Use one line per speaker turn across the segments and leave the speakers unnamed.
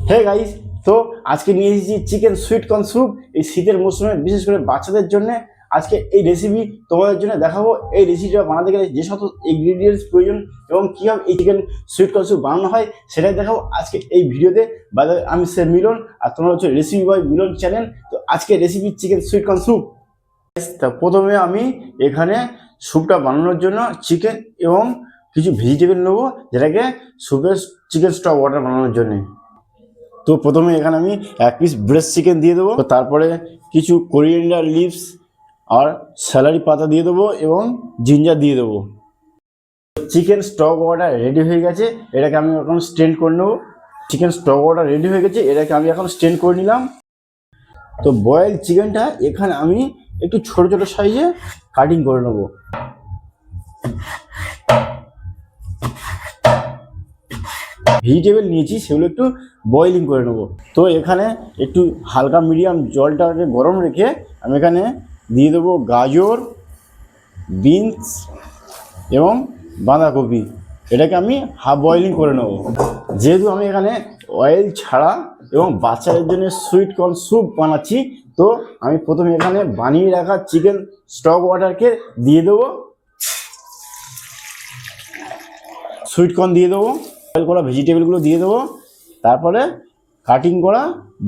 Hey guys, তো আজকে নিয়ে এসেছি চিকেন সুইট কর্ন স্যুপ। এই শীতের মৌসুমে বিশেষ করে বাচ্চাদের জন্য আজকে এই রেসিপি তোমাদের জন্য দেখাবো। এই রেসিপিটা বানাতে গেলে যে সমস্ত ইনগ্রিডিয়েন্টস প্রয়োজন এবং কীভাবে এই চিকেন সুইট কর্ন স্যুপ বানানো হয় সেটাই দেখাবো আজকে এই ভিডিওতে। আমি সে মিলন, আর তোমরা হচ্ছে রেসিপি বয় মিলন চ্যানেল। তো আজকে recipe chicken sweet corn soup. তা প্রথমে আমি এখানে স্যুপটা বানানোর জন্য চিকেন এবং কিছু ভেজিটেবল নেবো, যেটাকে স্যুপের চিকেন স্টক ওয়াটার বানানোর জন্য। তো প্রথমে এখানে আমি 1 পিস ব্রেস্ট চিকেন দিয়ে দেবো, তো তারপরে কিছু কোরিয়েন্ডার লিভস আর স্যালারি পাতা দিয়ে দেবো এবং জিঞ্জার দিয়ে দেবো। চিকেন স্টক ওয়াটার রেডি হয়ে গেছে, এটাকে আমি এখন স্ট্রেন করে নেবো। চিকেন স্টক ওয়াটার রেডি হয়ে গেছে, এটাকে আমি এখন স্ট্রেন করে নিলাম। তো বয়েল চিকেনটা এখানে আমি একটু ছোট ছোট সাইজে কাটিং করে নেবো। ভেজিটেবল নিয়েছি, সেগুলো একটু বয়েলিং করে নেবো। তো এখানে একটু হালকা মিডিয়াম জলটাকে গরম রেখে আমি এখানে দিয়ে দেবো গাজর, বিনস এবং বাঁধাকপি। এটাকে আমি হাফ বয়েলিং করে নেব। যেহেতু আমি এখানে অয়েল ছাড়া এবং বাচ্চাদের জন্য সুইট কর্ন স্যুপ বানাচ্ছি, তো আমি প্রথমে এখানে বানিয়ে রাখা চিকেন স্টক ওয়াটারকে দিয়ে দেবো, সুইট কর্ন দিয়ে দেবো, বয়েল করা ভেজিটেবলগুলো দিয়ে দেবো, তারপরে কাটিং করা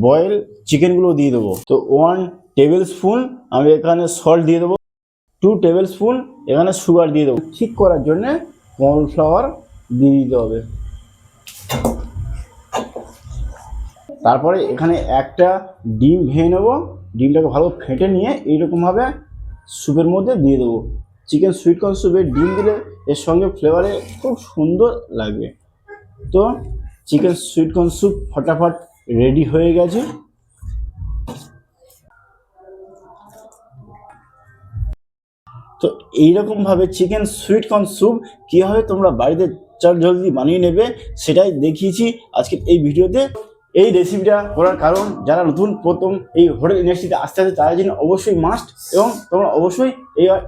বয়েল চিকেনগুলো দিয়ে দেবো। তো 1 টেবিল স্পুন আমি এখানে সল্ট দিয়ে দেবো, 2 টেবিল স্পুন এখানে সুগার দিয়ে দেবো। ঠিক করার জন্যে কর্নফ্লাওয়ার দিয়ে দিতে হবে। তারপরে এখানে একটা ডিম ভেঙে নেবো, ডিমটাকে ভালো ফেটে নিয়ে এইরকমভাবে স্যুপের মধ্যে দিয়ে দেবো। চিকেন সুইট কর্ন স্যুপে ডিম দিলে এর সঙ্গে ফ্লেভারে খুব সুন্দর লাগবে। তো চিকেন সুইট কর্ন স্যুপ ফটাফট রেডি হয়ে গেছে। তো এইরকমভাবে চিকেন সুইট কর্ন স্যুপ কীভাবে তোমরা বাড়িতে জলদি বানিয়ে নেবে সেটাই দেখিয়েছি আজকের এই ভিডিওতে। এই রেসিপিটা করার কারণ, যারা নতুন প্রথম এই হোটেল ইন্ডাস্ট্রিতে আসতে আসে তাদের জন্য অবশ্যই মাস্ট, এবং তোমরা অবশ্যই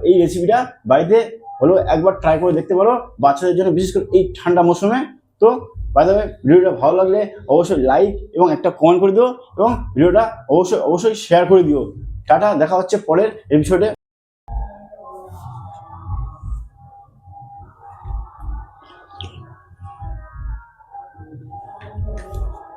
এই রেসিপিটা বাড়িতে হলেও একবার ট্রাই করে দেখতে পারো, বাচ্চাদের জন্য বিশেষ করে এই ঠান্ডা মৌসুমে। তো বাইরে ভিডিওটা ভালো লাগলে অবশ্যই লাইক এবং একটা কমেন্ট করে দিও এবং ভিডিওটা অবশ্যই শেয়ার করে দিও। টাটা, দেখা হচ্ছে পরের এপিসোডে।